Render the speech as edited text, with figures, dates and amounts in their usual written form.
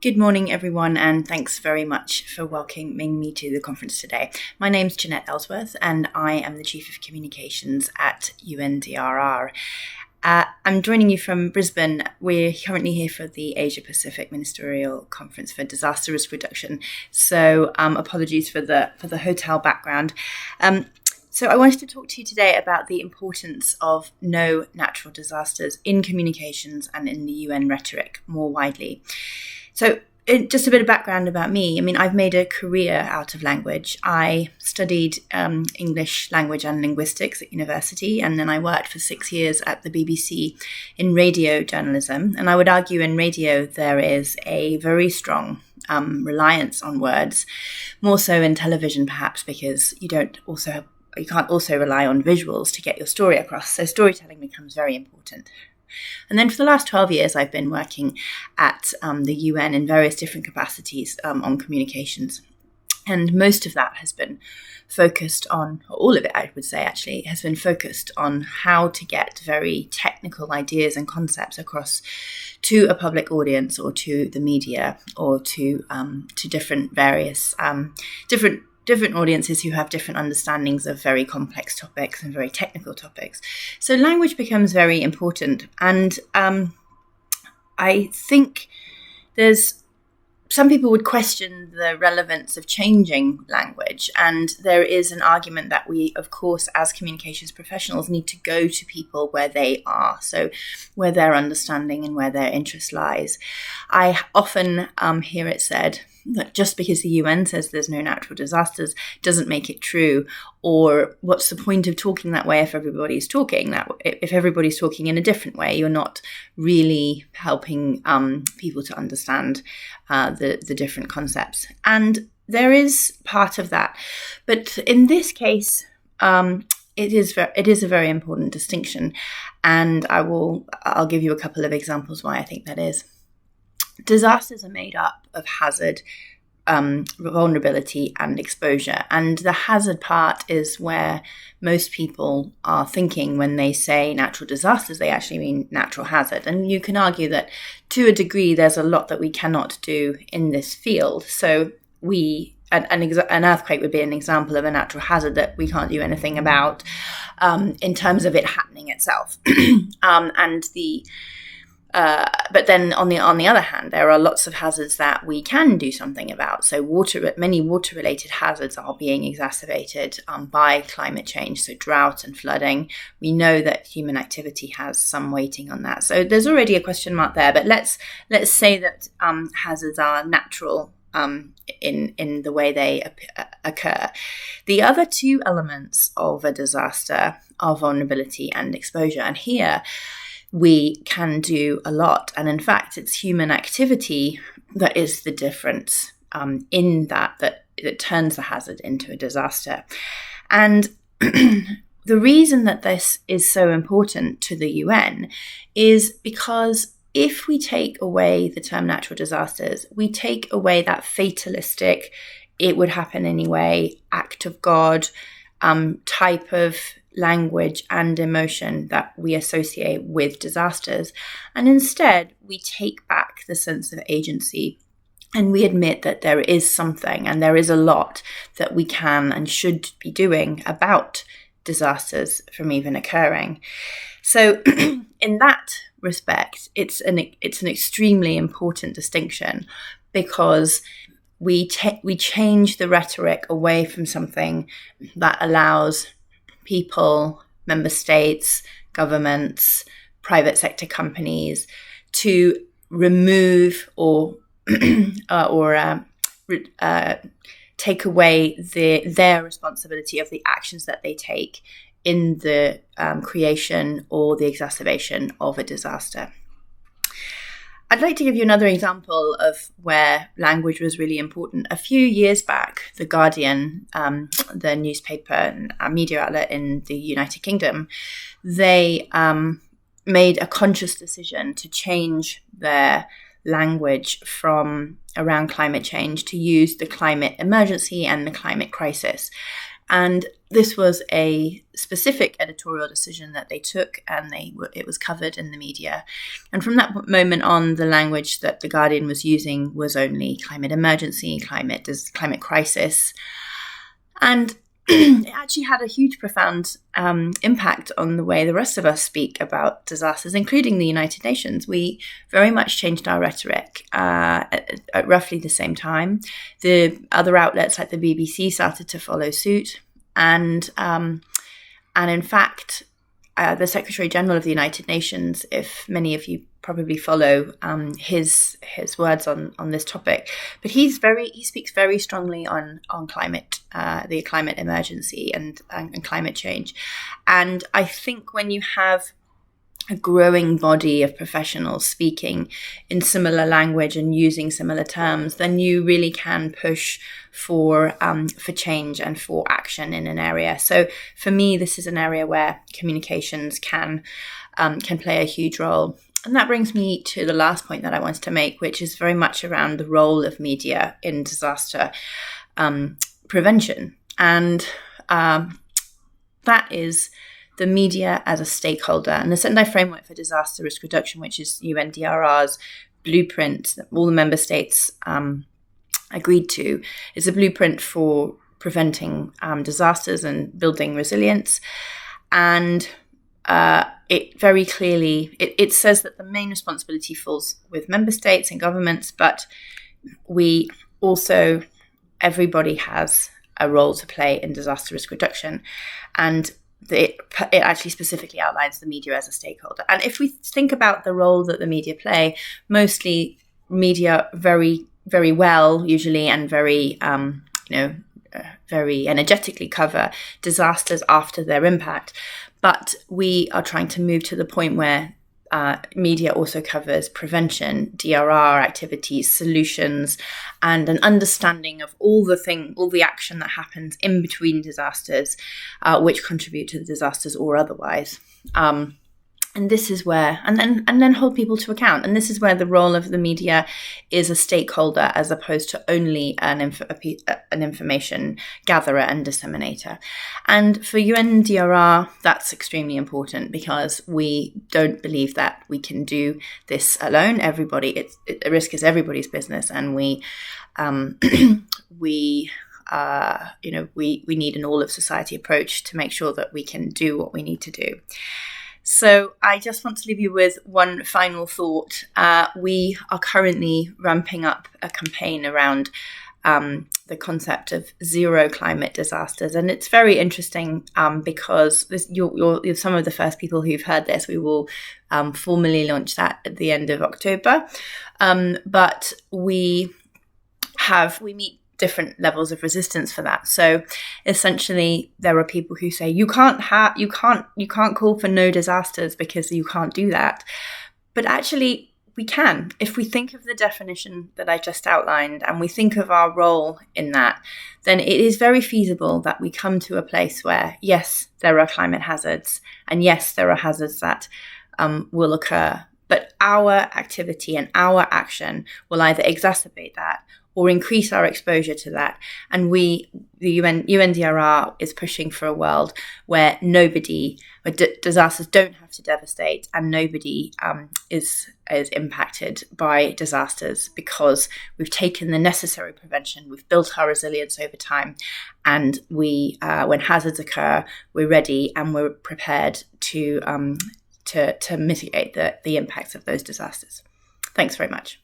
Good morning, everyone, and thanks very much for welcoming me to the conference today. My name's Jeanette Elsworth, and I am the Chief of Communications at UNDRR. I'm joining you from Brisbane. We're currently here for the Asia Pacific Ministerial Conference for Disaster Risk Reduction, so apologies for the hotel background. So I wanted to talk to you today about the importance of no natural disasters in communications and in the UN rhetoric more widely. So just a bit of background about me. I mean, I've made a career out of language. I studied English language and linguistics at university, and then I worked for 6 years at the BBC in radio journalism. And I would argue in radio there is a very strong reliance on words, more so in television perhaps because you can't also rely on visuals to get your story across. So storytelling becomes very important. And then for the last 12 years, I've been working at the UN in various different capacities on communications. And most of that has been focused on, or all of it, I would say, actually, has been focused on how to get very technical ideas and concepts across to a public audience or to the media or to different audiences who have different understandings of very complex topics and very technical topics. So language becomes very important. And I think some people would question the relevance of changing language. And there is an argument that we, of course, as communications professionals, need to go to people where they are. So where their understanding and where their interest lies. I often hear it said that just because the UN says there's no natural disasters doesn't make it true, or what's the point of talking that way if everybody's talking that way? If everybody's talking in a different way, you're not really helping people to understand the different concepts. And there is part of that, but in this case, it is a very important distinction, and I'll give you a couple of examples why I think that is. Disasters are made up of hazard, vulnerability, and exposure. And the hazard part is where most people are thinking when they say natural disasters, they actually mean natural hazard. And you can argue that to a degree, there's a lot that we cannot do in this field. So an earthquake would be an example of a natural hazard that we can't do anything about in terms of it happening itself. But then on the other hand, there are lots of hazards that we can do something about. So many water-related hazards are being exacerbated by climate change. So drought and flooding. We know that human activity has some weighting on that. So there's already a question mark there. But let's say that hazards are natural in the way they occur. The other two elements of a disaster are vulnerability and exposure. And here we can do a lot. And in fact, it's human activity that is the difference in that it turns the hazard into a disaster. And the reason that this is so important to the UN is because if we take away the term natural disasters, we take away that fatalistic, it would happen anyway, act of God type of language and emotion that we associate with disasters. And instead, we take back the sense of agency and we admit that there is something and there is a lot that we can and should be doing about disasters from even occurring. So in that respect, it's an extremely important distinction because we change the rhetoric away from something that allows people, member states, governments, private sector companies to remove or take away their responsibility of the actions that they take in the creation or the exacerbation of a disaster. I'd like to give you another example of where language was really important. A few years back, The Guardian, the newspaper and media outlet in the United Kingdom, they made a conscious decision to change their language from around climate change to use the climate emergency and the climate crisis. And this was a specific editorial decision that they took, and it was covered in the media. And from that moment on, the language that The Guardian was using was only climate emergency, climate crisis. And it actually had a huge, profound impact on the way the rest of us speak about disasters, including the United Nations. We very much changed our rhetoric at roughly the same time. The other outlets like the BBC started to follow suit. And in fact, the Secretary General of the United Nations, if many of you probably follow his words on this topic, but he speaks very strongly on climate, the climate emergency and climate change. And I think when you have a growing body of professionals speaking in similar language and using similar terms, then you really can push for change and for action in an area. So for me, this is an area where communications can play a huge role. And that brings me to the last point that I wanted to make, which is very much around the role of media in disaster prevention. And that is the media as a stakeholder. And the Sendai Framework for Disaster Risk Reduction, which is UNDRR's blueprint that all the member states agreed to, is a blueprint for preventing disasters and building resilience. And it very clearly, it says that the main responsibility falls with member states and governments, but we also, everybody has a role to play in disaster risk reduction. And it actually specifically outlines the media as a stakeholder. And if we think about the role that the media play, mostly media very, very well, usually, and very, very energetically cover disasters after their impact. But we are trying to move to the point where media also covers prevention, DRR activities, solutions, and an understanding of all the action that happens in between disasters, which contribute to the disasters or otherwise. And this is where, and then hold people to account. And this is where the role of the media is a stakeholder as opposed to only an information gatherer and disseminator. And for UNDRR, that's extremely important because we don't believe that we can do this alone. The risk is everybody's business, and we need an all of society approach to make sure that we can do what we need to do. So I just want to leave you with one final thought. We are currently ramping up a campaign around the concept of zero climate disasters. And it's very interesting because you're some of the first people who've heard this. We will formally launch that at the end of October. But we meet different levels of resistance for that. So essentially there are people who say you can't call for no disasters because you can't do that. But actually we can. If we think of the definition that I just outlined and we think of our role in that, then it is very feasible that we come to a place where, yes, there are climate hazards, and yes, there are hazards that will occur, but our activity and our action will either exacerbate that or increase our exposure to that. And the UNDRR is pushing for a world where disasters don't have to devastate, and nobody is impacted by disasters because we've taken the necessary prevention, we've built our resilience over time, and when hazards occur, we're ready and we're prepared to mitigate the impacts of those disasters. Thanks very much.